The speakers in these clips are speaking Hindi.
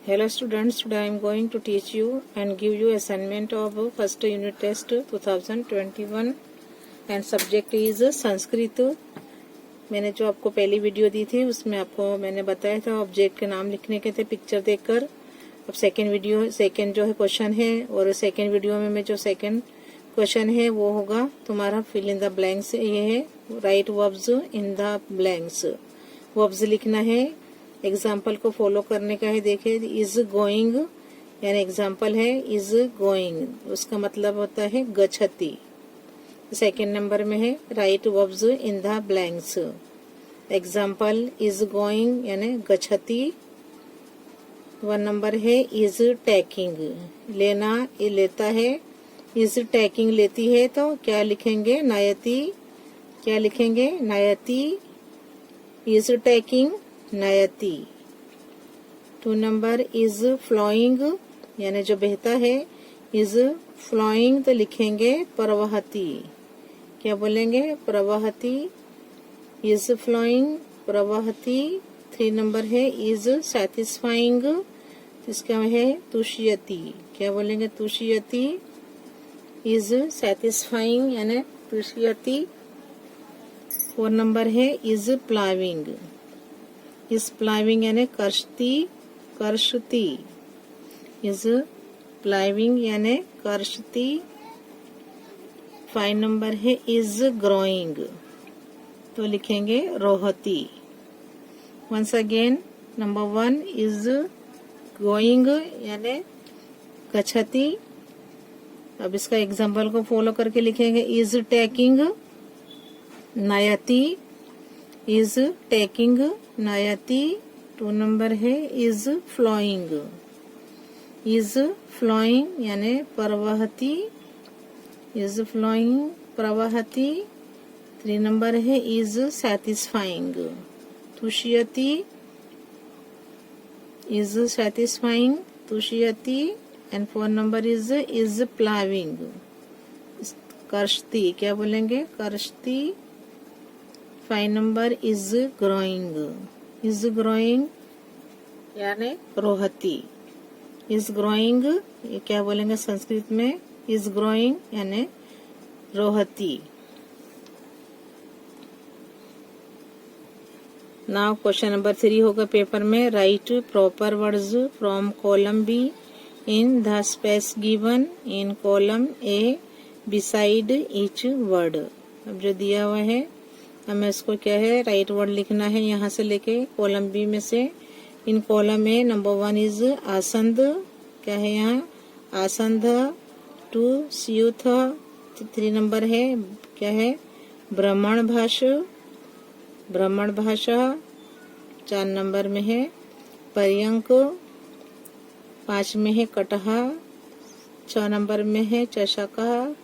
Hello students, today I am going to teach you and give you assignment of first unit test 2021 and subject is Sanskrit. मैंने जो आपको पहली वीडियो दी थी उसमें आपको मैंने बताया था ऑब्जेक्ट के नाम लिखने के थे पिक्चर देखकर। अब सेकंड जो है क्वेश्चन है और सेकंड वीडियो में जो सेकंड क्वेश्चन है वो होगा तुम्हारा फिल इन द ब्लैंक्स। ये है right verbs in the blanks. Verbs लिखना है, एग्जाम्पल को फॉलो करने का है। देखिए इज गोइंग यानी एग्जाम्पल है इज गोइंग, उसका मतलब होता है गच्छति। सेकेंड नंबर में है right verbs in the blanks. Example is going यानी गच्छति। 1 नंबर है इज टेकिंग, लेना ये लेता है। इज टेकिंग लेती है तो क्या लिखेंगे नयति, क्या लिखेंगे नयति। इज टेकिंग नयति। 2 नंबर इज फ्लोइंग यानी जो बहता है। इज फ्लोइंग तो लिखेंगे प्रवहती, क्या बोलेंगे प्रवहती। इज फ्लोइंग प्रवहती। 3 नंबर है इज सैटिस्फाइंग, इसका है तुष्यति, क्या बोलेंगे तुष्यति। इज सैटिस्फाइंग यानी तुष्यति। 4 नंबर है इज प्लाविंग, इज प्लाविंग यानी कर्षति कर्षति। इज प्लाविंग यानी कर्षति। 5 नंबर है इज ग्रोइंग तो लिखेंगे रोहती। Once again number 1 is going यानी गच्छति। अब इसका एग्जाम्पल को फॉलो करके लिखेंगे इज टेकिंग नयति, इज टेकिंग नयति। 2 नंबर है इज फ्लोइंग, इज फ्लोइंग यानी प्रवहती, इज फ्लोइंग प्रवहती। 3 नंबर है इज सैटिस्फाइंग तुष्यति, इज सैटिस्फाइंग तुष्यति। एंड 4 नंबर इज प्लाविंग कर्षति, क्या बोलेंगे कर्षति। 5 number is growing, is growing यानी रोहती। इज ग्रोइंग ये क्या बोलेंगे संस्कृत में इज ग्रोइंग यानी रोहती। नाउ क्वेश्चन नंबर 3 होगा पेपर में। Right proper words from column be in the space given in column A beside each word. अब जो दिया हुआ है हमें इसको क्या है राइट वर्ड लिखना है यहाँ से लेके कॉलम बी में से। इन कॉलम में नंबर 1 इज आसंद, क्या है यहाँ आसंद। 2 स्यूथ। 3 नंबर है क्या है ब्राह्मण भाषा, ब्राह्मण भाषा। 4 नंबर में है पर्यंक। 5 में है कटहा। 6 नंबर में है चषका।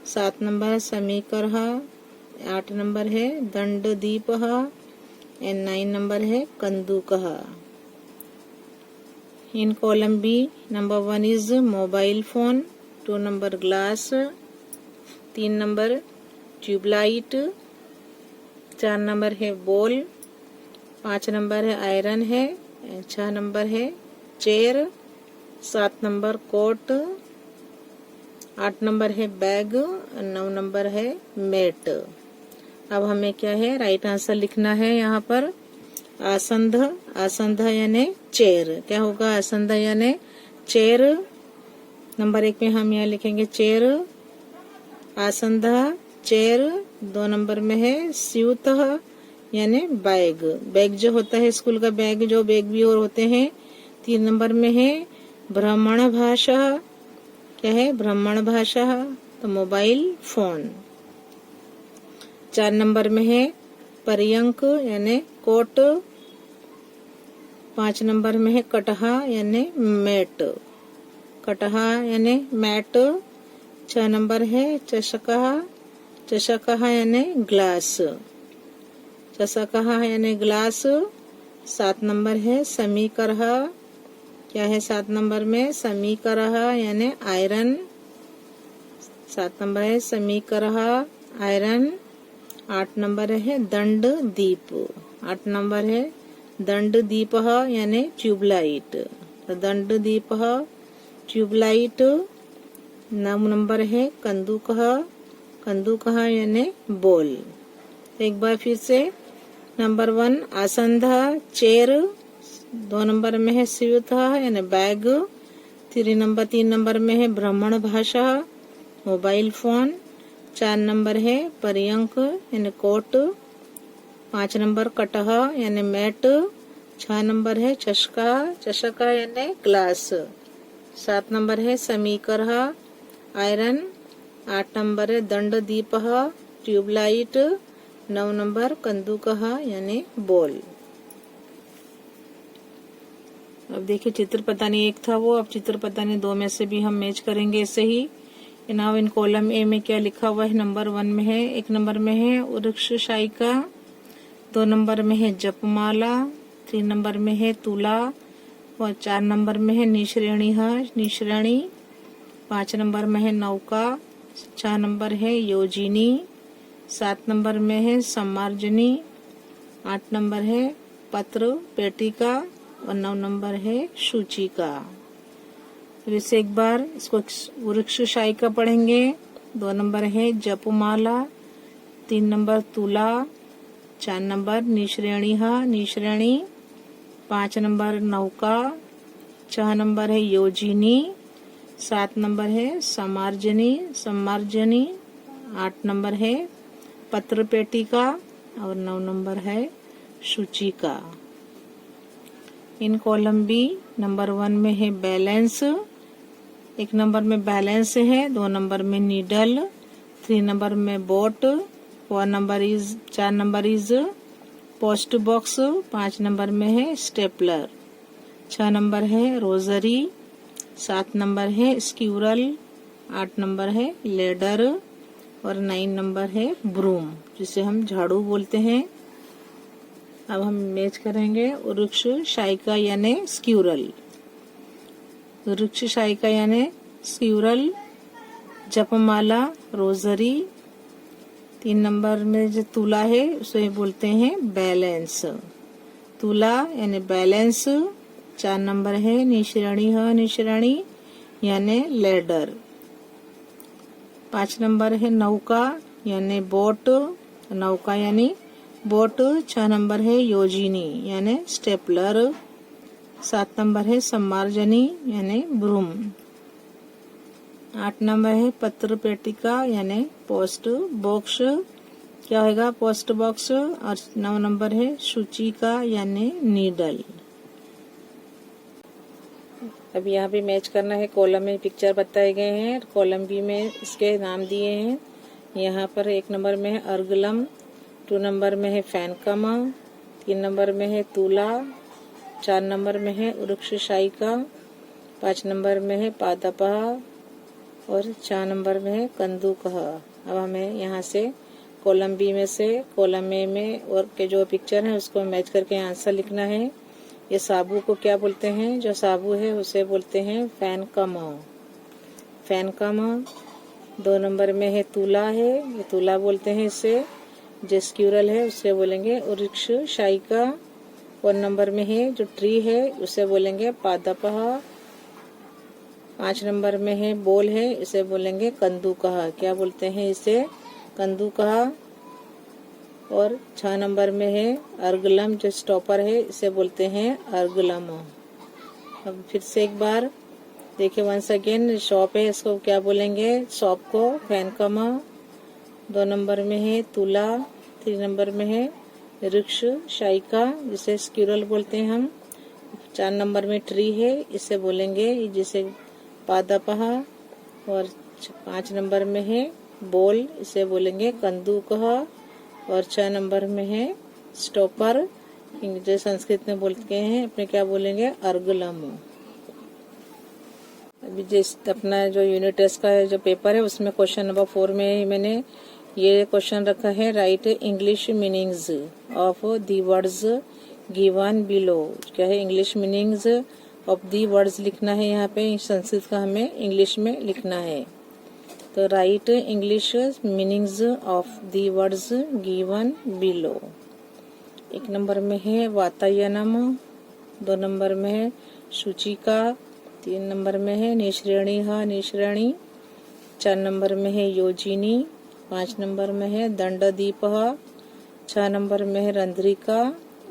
7 नंबर समीकरः। 8 नंबर है दंड दीपः एंड 9 नंबर है कंदुकः। In column B number 1 is mobile phone. 2 number glass. 3 number tubelight. 4 number है बॉल। 5 नंबर है आयरन है। 6 नंबर है चेयर। 7 number coat. 8 नंबर है बैग। 9 नंबर है मेट। अब हमें क्या है राइट आंसर लिखना है यहाँ पर आसंध, आसंध यानी चेयर, क्या होगा आसंध यानी चेयर। नंबर 1 में हम यहाँ लिखेंगे चेयर आसंध चेयर। 2 नंबर में है स्यूत यानी बैग, बैग जो होता है स्कूल का बैग, जो बैग भी और होते हैं। 3 नंबर में है ब्राह्मण भाषा, क्या है ब्राह्मण भाषा तो मोबाइल फोन। 4 नंबर में है पर्यंक यानी कोट। 5 नंबर में है कटहा यानी मैट, कटहा यानी मैट। 6 नंबर है चषका, चषका यानी ग्लास, चषका यानी ग्लास। 7 नंबर है समीकरः, क्या है 7 नंबर में समीकरः यानी आयरन। 7 नंबर है समीकरः आयरन। 8 नंबर है दंड दीप। 8 नंबर है दंड दीपः यानी ट्यूबलाइट। दंडदीपः, ट्यूबलाइट। 9 नंबर है कंदूकः, कंदूकः यानी बॉल। एक बार फिर से नंबर 1 आसंदः, चेयर। 2 नंबर में है स्यूतः यानी बैग। 3 नंबर में है ब्राह्मण भाषा, मोबाइल फोन। 4 नंबर है पर्यंक यानी कोट। 5 नंबर कटह यानी मैट। 6 नंबर है चषका, चषका यानी ग्लास। 7 नंबर है समीकरः, आयरन। 8 नंबर है दंडदीपः, ट्यूबलाइट। 9 नंबर कंदूकः यानी बॉल। अब देखिए चित्र पता नहीं एक था वो, अब चित्र पता नहीं 2 में से भी हम मैच करेंगे ऐसे ही। नाउ इन कॉलम ए में क्या लिखा हुआ है? नंबर 1 में है, 1 नंबर में है वृक्ष शायिका। 2 नंबर में है जपमाला। 3 नंबर में है तुला और 4 नंबर में है निश्रेणी, निश्रेणी। 5 नंबर में है नौका। 6 नंबर है योजिनी। 7 नंबर में है सम्मार्जनी। 8 नंबर है पत्र पेटिका और 9 नंबर है सूचिका। वैसे एक बार इसको वृक्ष शायिका पढ़ेंगे। 2 नंबर है जपमाला। 3 नंबर तुला। 4 नंबर निश्रेणी, निश्रेणी। 5 नंबर नौका। 6 नंबर है योजिनी। 7 नंबर है सम्मार्जनी, सम्मार्जनी। 8 नंबर है पत्र पेटिका और 9 नंबर है सूचिका। इन कॉलम बी नंबर 1 में है बैलेंस। 1 नंबर में बैलेंस है। 2 नंबर में नीडल। 3 नंबर में boat. 4 number is post box. 5 number में है स्टेपलर। 6 नंबर है रोजरी। 7 नंबर है स्क्यूरल। 8 नंबर है लेडर और 9 नंबर है ब्रूम, जिसे हम झाड़ू बोलते हैं। अब हम मैच करेंगे वृक्ष शायिका यानी स्क्यूरल। वृक्ष शायिका यानी स्क्यूरल, जपमाला, रोजरी। 3 नंबर में जो तुला है उसे बोलते हैं बैलेंस, तुला यानी बैलेंस। 4 नंबर है निश्रेणी, निश्रेणी यानी लेडर। 5 नंबर है नौका यानी बोट, नौका यानी बोट। 6 नंबर है योजिनी यानी स्टेपलर। 7 नंबर है सम्मार्जनी यानी ब्रूम। 8 नंबर है पत्र पेटिका यानी पोस्ट बॉक्स, क्या होगा पोस्ट बॉक्स। और 9 नंबर है सूचिका यानी नीडल। अब यहाँ पे मैच करना है। कॉलम में पिक्चर बताए गए हैं, कॉलम बी में इसके नाम दिए हैं। यहाँ पर 1 नंबर में है अर्गलम। 2 नंबर में है फैनकमा। 3 नंबर में है तुला। 4 नंबर में है वृक्ष शायिका। 5 नंबर में है पादपः और 4 नंबर में है कंदूकः। अब हमें यहाँ से कॉलम बी में से कॉलम ए में और के जो पिक्चर है उसको मैच करके आंसर लिखना है। ये साबु को क्या बोलते हैं? जो साबु है उसे बोलते हैं फैनकमा, फैनकमा। 2 नंबर में है तुला है, ये तुला बोलते हैं इसे। जो स्क्यूरल है उसे बोलेंगे वृक्ष शायिका। और नंबर में है जो ट्री है उसे बोलेंगे पादपः। 5 नंबर में है बोल है, इसे बोलेंगे कंदूकः, क्या बोलते हैं इसे? कंदूकः। और 6 नंबर में है अर्गलम, जो स्टॉपर है इसे बोलते हैं अर्गलम। अब फिर से एक बार देखिए वंस अगेन, शॉप है इसको क्या बोलेंगे? शॉप को फैनकमा। 2 नंबर में है तुला। 3 नंबर में है वृक्ष शायिका, जिसे स्क्यूरल बोलते हैं हम। 4 नंबर में ट्री है, इसे बोलेंगे जिसे पादपः। और 5 नंबर में है बोल, इसे बोलेंगे कंदूकः। और 6 नंबर में है स्टॉपर, जो संस्कृत में बोलते हैं अपने क्या बोलेंगे? अर्गलम। अभी जिस अपना जो यूनिट टेस्ट का जो पेपर है उसमें क्वेश्चन नंबर 4 में मैंने ये क्वेश्चन रखा है, right English meanings of the words given below. क्या है? English meanings of the words लिखना है यहाँ पे, संस्कृत का हमें इंग्लिश में लिखना है। तो right English meanings of the words given below. 1 number में है वातायनम। 2 नंबर में है शुचिका, 3 नंबर में है निश्रेणी निश्रेणी, 4 नंबर में है योजिनी, 5 नंबर में है दंडदीप, 6 नंबर में है रंध्रिका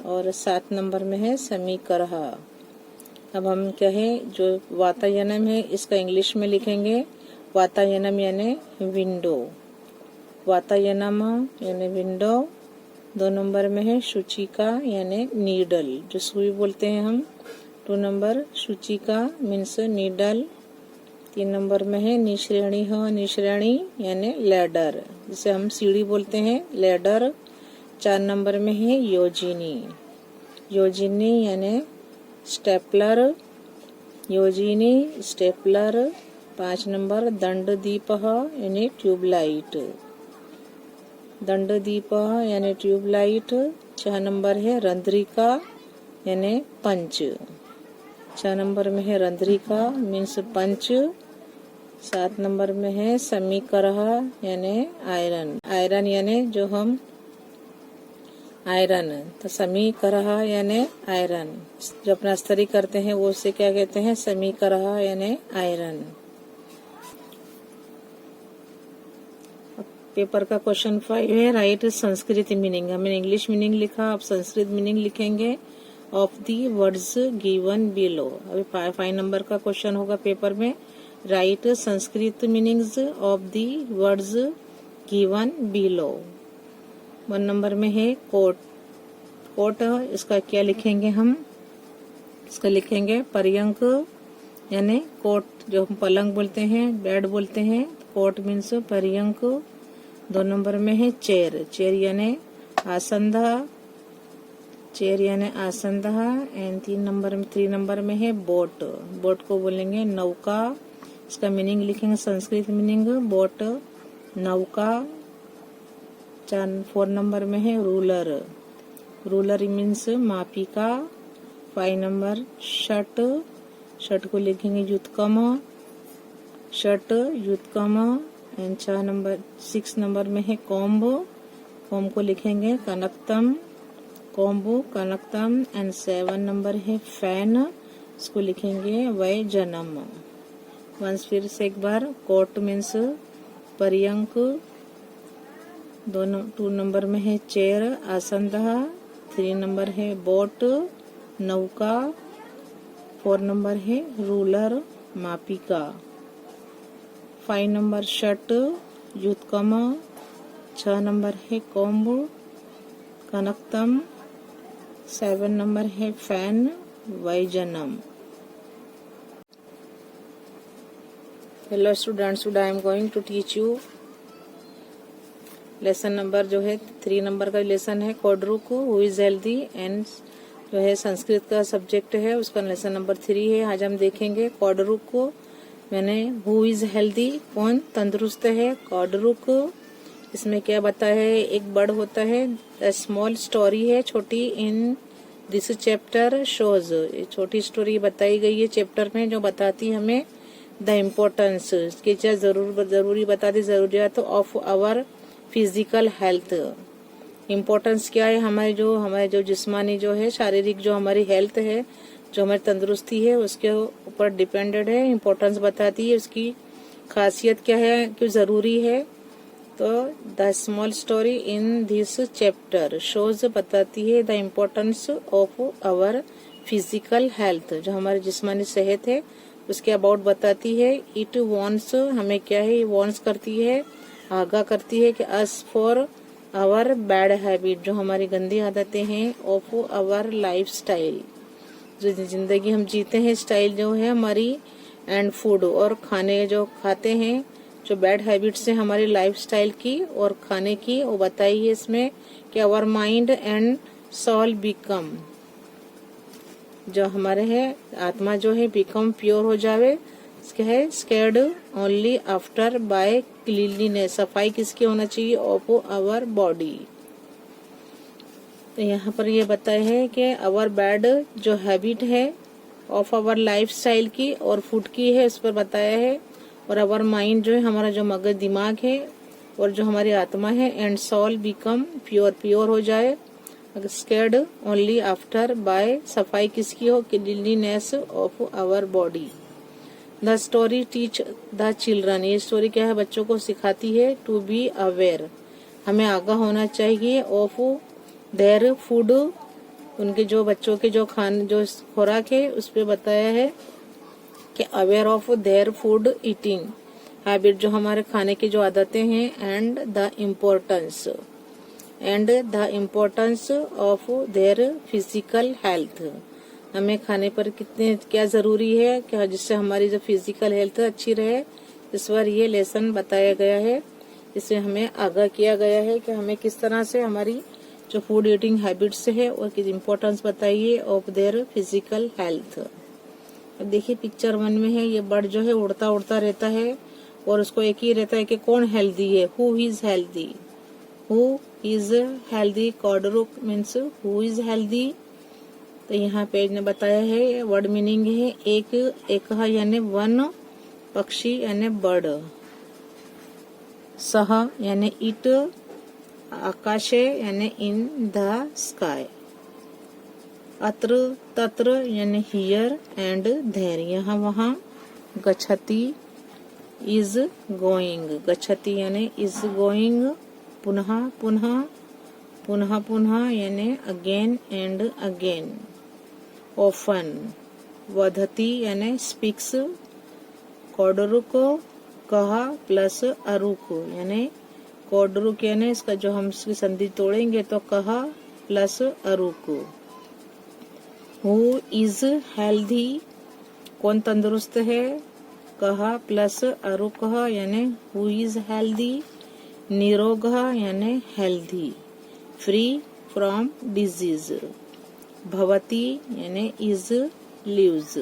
और 7 नंबर में है समीकरः। अब हम क्या है जो वातायनम है इसका इंग्लिश में लिखेंगे। वातायनम यानी विंडो, वातायनम यानी विंडो। 2 नंबर में है शुचिका यानी नीडल, जो सुई बोलते हैं हम। 2 नंबर शुचिका मीन्स नीडल। 3 नंबर में है निश्रेणी निश्रेणी यानी लैडर, जिसे हम सीढ़ी बोलते हैं, लैडर। 4 नंबर में है योजिनी, योजिनी यानी स्टेपलर, योजिनी स्टेपलर। 5 नंबर दंडदीप यानी ट्यूबलाइट, दंडदीप यानी ट्यूबलाइट। 6 नंबर है रंध्रिका यानी पंच, 6 नंबर में है रंध्रिका मीन्स पंच। 7 नंबर में है समीकरः यानी आयरन, आयरन यानी जो हम आयरन, तो समीकरः यानी आयरन, जो अपना अस्तरी करते हैं वो उसे क्या कहते हैं, समीकरः यानी आयरन। पेपर का क्वेश्चन 5 है राइट संस्कृत मीनिंग। हमने इंग्लिश मीनिंग लिखा, अब संस्कृत मीनिंग लिखेंगे of the words given below. अभी 5 नंबर का क्वेश्चन होगा पेपर में, right Sanskrit meanings of the words given below. 1 number में है कोट, कोट इसका क्या लिखेंगे हम, इसका लिखेंगे पर्यंक यानी कोट, जो हम पलंग बोलते हैं, बेड बोलते हैं, कोट मीन्स पर्यंक। 2 नंबर में है चेयर, चेयर यानी आसंदा, चेयर यानी आसंदा। एंड 3 नंबर में है बोट, बोट को बोलेंगे नौका, इसका मीनिंग लिखेंगे संस्कृत मीनिंग बोट नौका। 4 नंबर में है रूलर, रूलर मीन्स मापिका। 5 नंबर शर्ट, शर्ट को लिखेंगे युतकम, शर्ट युतकम। एंड 6 नंबर में है कोम्ब, कोम्ब को लिखेंगे कनक्तम, कोम्बो कनक्तम। एंड 7 नंबर है फैन, इसको लिखेंगे वै जनम। वंस फिर से एक बार, कोट मीन्स पर्यंक। 2 नंबर में है चेयर आसंदा। 3 नंबर है बोट नौका। 4 नंबर है रूलर मापिका। 5 नंबर शर्ट युतकम। 6 नंबर है कोम्ब कनक्तम। 7 नंबर है फैन वैजनम। Hello students, today I am going to teach you lesson number जो है 3 नंबर का लेसन है कोडरुक हु इज हेल्दी, एंड जो है संस्कृत का सब्जेक्ट है उसका लेसन नंबर 3 है। आज हम देखेंगे कोडरुक को, मैंने हु इज हेल्दी, कौन तंदुरुस्त है, कोडरुक। इसमें क्या बताया है, एक बर्ड होता है, स्मॉल स्टोरी है छोटी, इन दिस चैप्टर शोज, छोटी स्टोरी बताई गई है चैप्टर में जो बताती हमें द इम्पोर्टेंस, की क्या जरूरी बताती जरूरियात of our physical health. Importance क्या है, हमारे जो जिस्मानी जो है शारीरिक जो हमारी हेल्थ है, जो हमारी तंदुरुस्ती है उसके ऊपर डिपेंडेड है। इम्पोर्टेंस बताती है, उसकी खासियत क्या है, क्यों जरूरी है। तो the small story in this chapter shows बताती है the importance of our physical health, जो हमारी जिस्मानी सेहत है उसके अबाउट बताती है। इट वॉन्ट्स, हमें क्या है, वॉन्ट्स करती है, आगाह करती है कि us for our bad habit, जो हमारी गंदी आदतें हैं, ऑफ आवर लाइफ स्टाइल, जो जिंदगी हम जीते हैं स्टाइल जो है हमारी, एंड फूड, और खाने जो खाते हैं, जो बैड हैबिट्स है हमारी लाइफ स्टाइल की और खाने की, वो बताई है इसमें कि our mind and soul become, जो हमारे है आत्मा जो है बिकम प्योर हो जावे, है scared only after bye cleanliness, सफाई किसकी होना चाहिए, ऑफ आवर बॉडी। तो यहाँ पर ये बताया है कि आवर बैड जो हैबिट है ऑफ आवर लाइफ स्टाइल की और फूड की है, उस पर बताया है। और आवर माइंड जो है हमारा जो मगज दिमाग है और जो हमारी आत्मा है, and soul become pure, pure हो जाए, स्केर्ड ओनली आफ्टर बाय सफाई किसकी हो, cleanliness of our body. The story teach the children, ये स्टोरी क्या है, बच्चों को सिखाती है टू बी अवेयर, हमें आगाह होना चाहिए, ऑफ देयर फूड, उनके जो बच्चों के जो खुराक है उस पे बताया है कि aware of their food eating habit, जो हमारे खाने की जो आदतें हैं, and the importance of their physical health, हमें खाने पर कितने क्या जरूरी है क्या जिससे हमारी जो फिजिकल हेल्थ अच्छी रहे, इस पर ये लेसन बताया गया है। इसमें हमें आगाह किया गया है कि हमें किस तरह से हमारी जो फूड ईटिंग हैबिट्स है और की इम्पोर्टेंस बताइए ऑफ देयर फिजिकल हेल्थ। अब देखिए पिक्चर 1 में है, ये बर्ड जो है उड़ता उड़ता रहता है और उसको एक ही रहता है कि कौन हेल्दी है, हु इज हेल्दी, कॉर्डरुक मीन्स हु इज हेल्दी। तो यहाँ पेज ने बताया है वर्ड मीनिंग है एक यानी वन, पक्षी यानी बर्ड, सह यानी इट, आकाशे यानी इन द स्काई, अत्र तत्र यानी हियर एंड देयर, यहाँ वहाँ, गच्छति इज गोइंग, गच्छति यानी इज गोइंग, पुनः पुनः, पुनः पुनः यानी अगेन एंड अगेन, ऑफन, वदति यानी स्पीक्स, कॉडरुको कहा प्लस अरुको यानी कॉडरुक यानी इसका जो हम इसकी संधि तोड़ेंगे तो कहा प्लस अरुको। हु इज हेल्दी, कौन तंदुरुस्त है, कहा प्लस अरुक यानी हु इज हेल्दी, निरोग यानी हेल्दी, फ्री फ्रॉम डिजीज, भवती यानी इज लिव्स।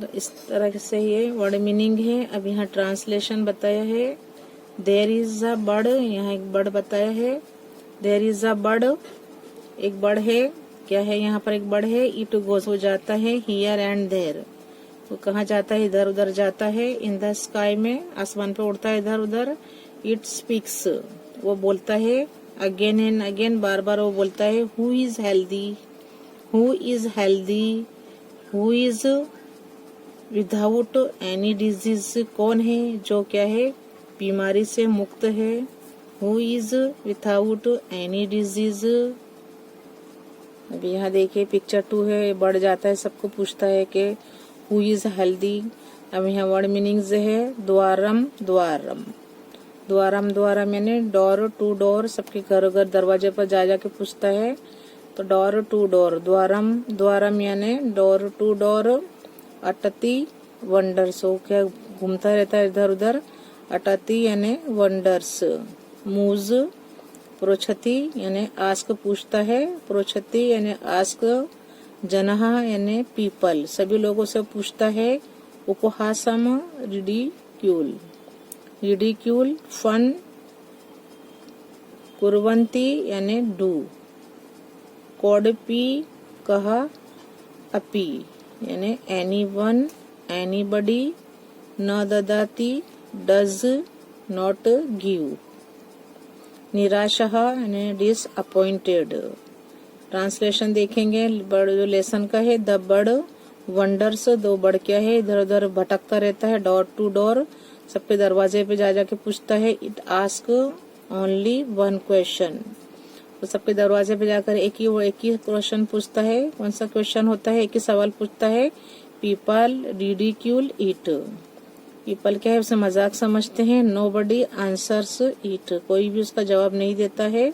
तो इस तरह से ये वर्ड मीनिंग है। अब यहाँ ट्रांसलेशन बताया है, देयर इज अ बर्ड, यहाँ एक बर्ड बताया है, देयर इज अ बर्ड, एक बर्ड है, क्या है यहाँ पर एक बर्ड है, इट गोज हो जाता है, हियर एंड देयर, वो कहाँ जाता है, इधर उधर जाता है, इन द स्काई में आसमान पे उड़ता है इधर उधर, इट स्पीक्स वो बोलता है, अगेन एंड अगेन बार बार वो बोलता है, who is healthy, who is healthy, who is without any disease, कौन है जो क्या है बीमारी से मुक्त है, who is without any disease. अभी यहाँ देखिए पिक्चर 2 है, बढ़ जाता है, सबको पूछता है कि हु इज हेल्दी। अब यहाँ वर्ड मीनिंग्स है, द्वारम द्वारम, द्वारम द्वारम यानी डोर टू डोर, सबके घर घर दरवाजे पर जा जाके पूछता है, तो door to door, Dwaram Dwaram यानी डोर टू डोर, अटती वंडर्स, हो क्या घूमता रहता है इधर उधर, अटती यानी वंडर्स, मूज, प्रोछति यानी आस्क पूछता है, प्रोछति यानी आस्क, जनः यानी पीपल सभी लोगों से पूछता है, उपहासम रिडिक्यूल, रिडिक्यूल फन, कुर्वन्ति यानी डू, कोडपी कहा अपी यानी एनीवन एनीबडी, न ददाति डज नॉट गिव, निराशः यानी डिसअपॉइंटेड। ट्रांसलेशन देखेंगे बर्ड जो लेसन का है, द बर्ड वंडर्स, दो बर्ड क्या है इधर उधर भटकता रहता है, डोर टू डोर सबके दरवाजे पे जा जाके पूछता है, it ask only one question, तो सबके दरवाजे पे जाकर एक ही क्वेश्चन पूछता है, कौन सा क्वेश्चन होता है, एक ही सवाल पूछता है, पीपल रिडिक्यूल इट, पीपल क्या है उसे मजाक समझते हैं, नोबडी आंसर्स इट, कोई भी उसका जवाब नहीं देता है,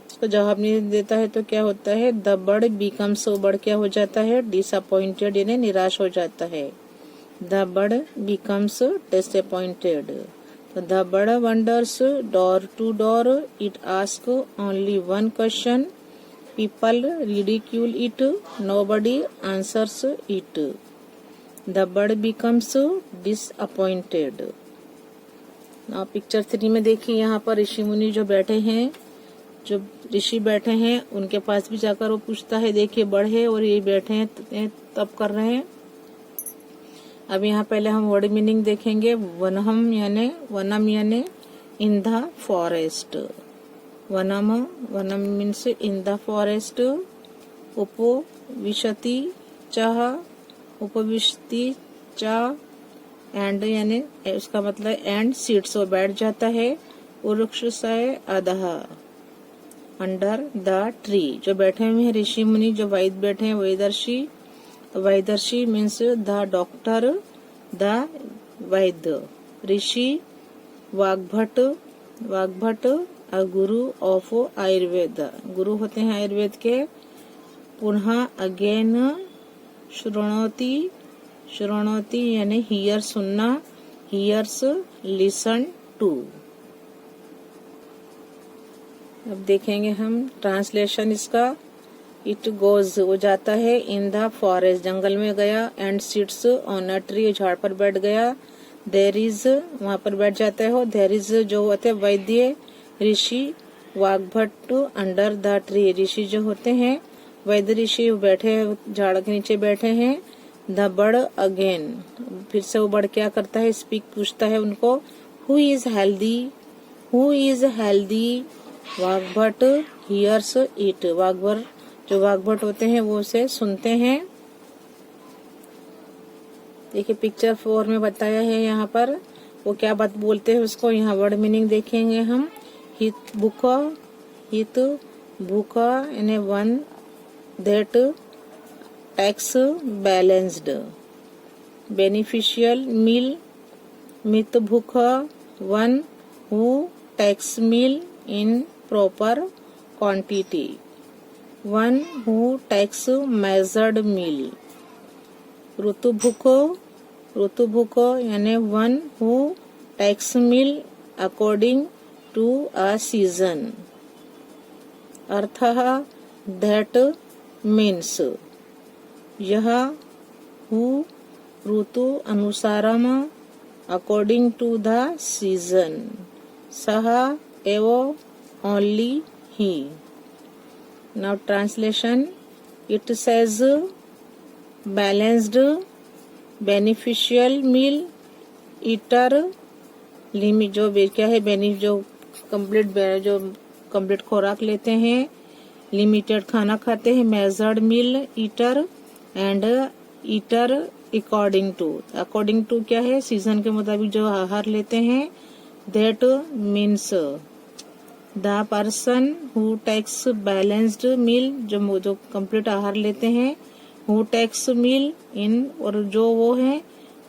उसका जवाब नहीं देता है तो क्या होता है, द बर्ड बिकम्स, बर्ड क्या हो जाता है, डिसअपॉइंटेड यानी निराश हो जाता है, द बर्ड बिकम्स डिसअपॉइंटेड। तो the bird wanders door to door, it ask only one question, people ridicule it, nobody answers it, the bird becomes disappointed. Now picture 3 में देखिए, यहाँ पर ऋषि मुनि जो बैठे हैं, जो ऋषि बैठे हैं उनके पास भी जाकर वो पूछता है, देखिए बड़ है और ये बैठे हैं तप कर रहे हैं। अब यहाँ पहले हम वर्ड मीनिंग देखेंगे, वनम यानी इन द फॉरेस्ट, वनम, वनम मीन्स इन द फॉरेस्ट, उपविशति चः, उपविशति च, एंड यानी उसका मतलब एंड सीट्स, वो बैठ जाता है, वृक्षस्य अधः, अंडर द ट्री, जो बैठे हुए हैं ऋषि मुनि, जो वैद्य बैठे हैं, वैदर्षि, वैदर्षि means the doctor, the Vaidya, Rishi Vagbhata, Vagbhata a Guru of Ayurveda, गुरु होते हैं आयुर्वेद के, पुनः अगेन श्रृणोति, श्रृणोति यानी हियर सुनना, हियर्स लिसन टू। अब देखेंगे हम ट्रांसलेशन इसका। इट गोज, वो जाता है, इन द फॉरेस्ट, जंगल में गया, and sits on a tree, झाड़ पर बैठ गया, देर इज, वहां पर बैठ जाता है, देर इज जो होते हैं वैद्य, ऋषि वाग्भट अंडर द ट्री, ऋषि जो होते हैं वैद्य ऋषि बैठे झाड़ के नीचे बैठे हैं, द बर्ड अगेन, फिर से वो बर्ड क्या करता है, स्पीक पूछता है उनको, who is healthy, who is healthy, Vagbhata hears it, Vagbhata जो वाग्भट होते हैं वो उसे सुनते हैं। देखिए पिक्चर 4 में बताया है यहाँ पर वो क्या बात बोलते हैं उसको, यहाँ वर्ड मीनिंग देखेंगे हम। हित भूखा, हित भूखा यानी one that takes balanced, beneficial meal, मित भूखा one who takes meal in proper quantity, one who takes measured meal, ऋतुभुको, ऋतुभुको यानी one who takes meal according to a season, अर्थः that means, यह who Ritu अनुसारम according to the season, सह एवं only he. Now translation, it says balanced beneficial meal eater, limit जो क्या है बेनिफ जो कंप्लीट खुराक लेते हैं, लिमिटेड खाना खाते हैं, measured meal eater, and eater according to, according to क्या है सीजन के मुताबिक जो आहार लेते हैं, that means the person who takes balanced meal, जो कंप्लीट आहार लेते हैं, हु टेक्स मील इन, और जो वो है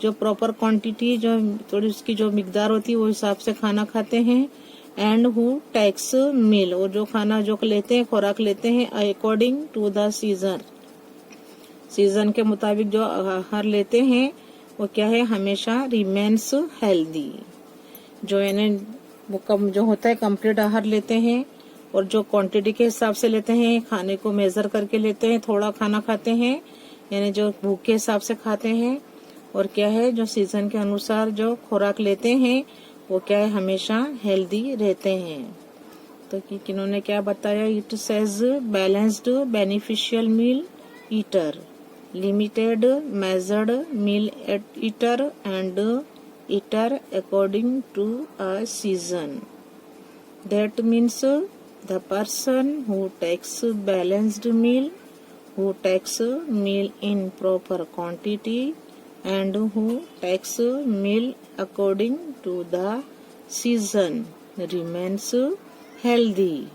जो प्रॉपर क्वांटिटी जो थोड़ी उसकी जो मिकदार होती है वो हिसाब से खाना खाते हैं, एंड हु टेक्स मील, और जो खाना जो लेते हैं खुराक लेते हैं according to the season, season के मुताबिक जो आहार लेते हैं वो क्या है हमेशा रिमेन्स हेल्दी, जो यानी वो कम जो होता है कंप्लीट आहार लेते हैं, और जो क्वांटिटी के हिसाब से लेते हैं, खाने को मेजर करके लेते हैं, थोड़ा खाना खाते हैं यानी जो भूख के हिसाब से खाते हैं, और क्या है जो सीजन के अनुसार जो खुराक लेते हैं वो क्या है हमेशा हेल्दी रहते हैं। तो किन्होंने क्या बताया, it says balanced beneficial meal eater, limited measured meal eater, and eater according to a season. That means the person who takes balanced meal, who takes meal in proper quantity, and who takes meal according to the season remains healthy.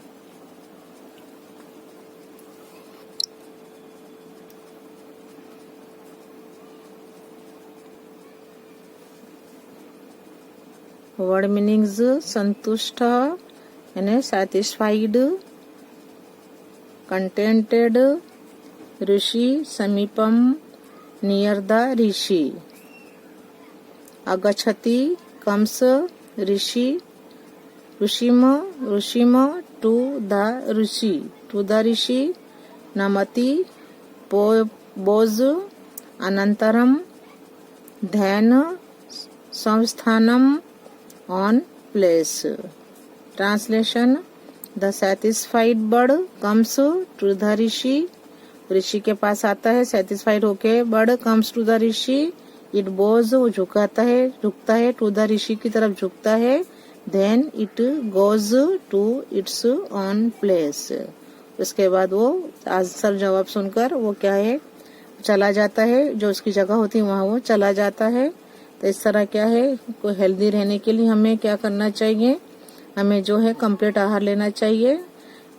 Word meanings, संतुष्ट यानी सैटिस्फाइड, कंटेंटेड, ऋषि समीपम नियर द ऋषि, अगच्छति कम्स ऋषि, ऋषिम ऋषिम to the rishi, to the rishi, नमति बोज अनंतरम, ध्यान संस्थानम on place. Translation, the satisfied bird comes to the rishi, ऋषि के पास आता है satisfied होके, bird comes to the rishi, it bows वो झुकता है to the ऋषि की तरफ झुकता है, then it goes to its own place. उसके बाद वो आंसर जवाब सुनकर वो क्या है, चला जाता है, जो उसकी जगह होती है वहाँ वो चला जाता है। तो इस तरह क्या है, कोई हेल्दी रहने के लिए हमें क्या करना चाहिए, हमें जो है कंप्लीट आहार लेना चाहिए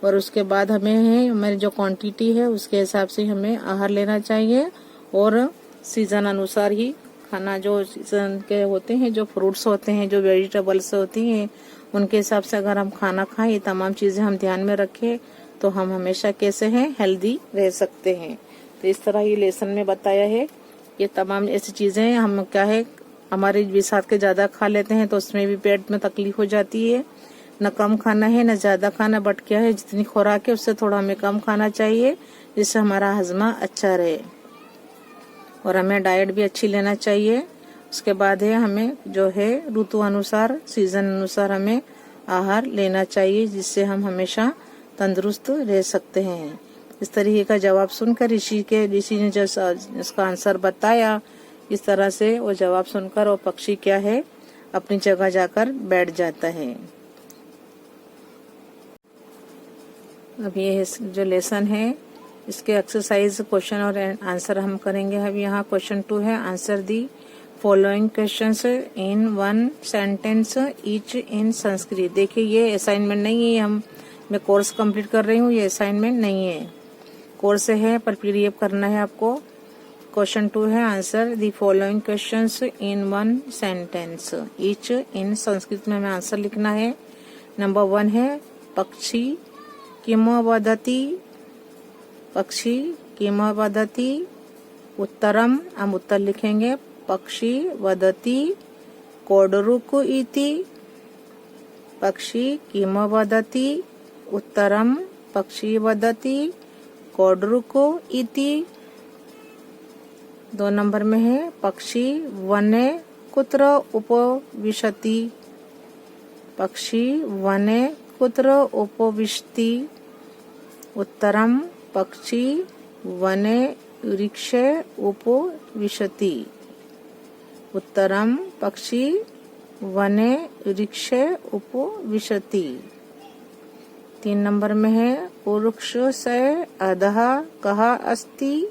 और उसके बाद हमें है हमारी जो क्वांटिटी है उसके हिसाब से हमें आहार लेना चाहिए और सीजन अनुसार ही खाना, जो सीजन के होते हैं, जो फ्रूट्स होते हैं, जो वेजिटेबल्स होती हैं, उनके हिसाब से अगर हम खाना खाएं, ये तमाम चीजें हम ध्यान में रखें तो हम हमेशा कैसे हैं, हेल्दी रह सकते हैं। तो इस तरह ये लेसन में बताया है। ये तमाम ऐसी चीजें हम क्या है, हमारे विसात के ज्यादा खा लेते हैं तो उसमें भी पेट में तकलीफ हो जाती है। न कम खाना है न ज्यादा खाना, बट क्या है जितनी खुराक है उससे थोड़ा हमें कम खाना चाहिए जिससे हमारा हजमा अच्छा रहे और हमें डाइट भी अच्छी लेना चाहिए। उसके बाद है हमें जो है ऋतु अनुसार, सीजन अनुसार हमें आहार लेना चाहिए जिससे हम हमेशा तंदुरुस्त रह सकते हैं। इस तरीके का जवाब सुनकर ऋषि ने जो इसका आंसर बताया, इस तरह से वो जवाब सुनकर वो पक्षी क्या है, अपनी जगह जाकर बैठ जाता है। अब ये जो लेसन है इसके एक्सरसाइज क्वेश्चन और आंसर हम करेंगे। अब यहाँ क्वेश्चन 2 है, answer the following questions in 1 sentence each in Sanskrit. देखिए ये असाइनमेंट नहीं है, मैं कोर्स कंप्लीट कर रही हूँ, ये असाइनमेंट नहीं है, कोर्स है पर पीडीएफ करना है आपको। क्वेश्चन 2 है, answer the following questions in 1 sentence each in Sanskrit में हमें आंसर लिखना है। नंबर 1 है, पक्षी किम वदति, पक्षी किम वदति, उत्तरम, हम उत्तर लिखेंगे, पक्षी वदति कोडरुक इति, पक्षी किम वदति, उत्तरम पक्षी वदति कोडरुक इति। 2 नंबर में है, पक्षी वने कुत्र उपविशति, पक्षी वने कुत्र उपविशति, उत्तरम पक्षी वने वृक्षे उपविशति, उत्तरम पक्षी वने वृक्षे उपविशति। 3 नंबर में है, वृक्ष से अधः कः अस्ति,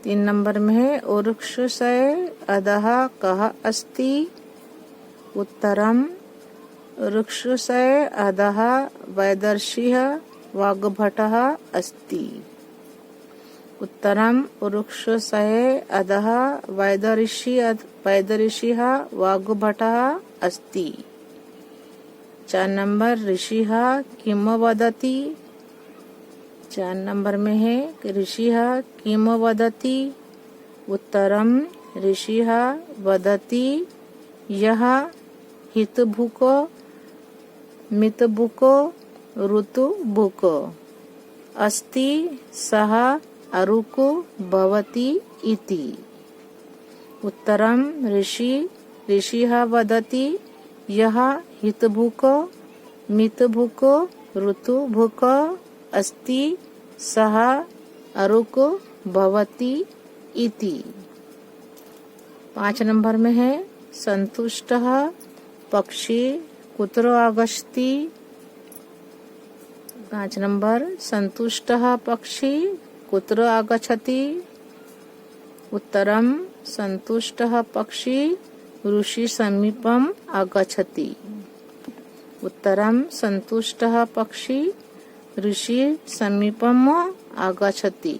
3 नंबर में है, वृक्ष से अधः कः अस्ति, उत्तरम वृक्ष से अधः वैदर्षिः वाग्भटः अस्ति, उत्तरम वृक्ष से अधः वैदर्षिः वाग्भटः अस्ति। 4 नंबर, ऋषिः किम वदति, 4 नंबर में है, ऋषिः किम वदति, उत्तरम ऋषिः वदति यः हितभुक मितभुक ऋतुभुक अस्ति सः अरुक भवति इति, उत्तरम ऋषिः वदति यः हितभुक मितभुक ऋतुभुक अस्ति सः अरुक भवति इति। 5 नंबर में है, संतुष्टः पक्षी कुत्र आगच्छति, 5 नंबर, संतुष्टः पक्षी कुत्र आगच्छति, उत्तरम संतुष्टः पक्षी ऋषि समीपम आगच्छति, उत्तरम संतुष्टः पक्षी ऋषि समीपम आगच्छति।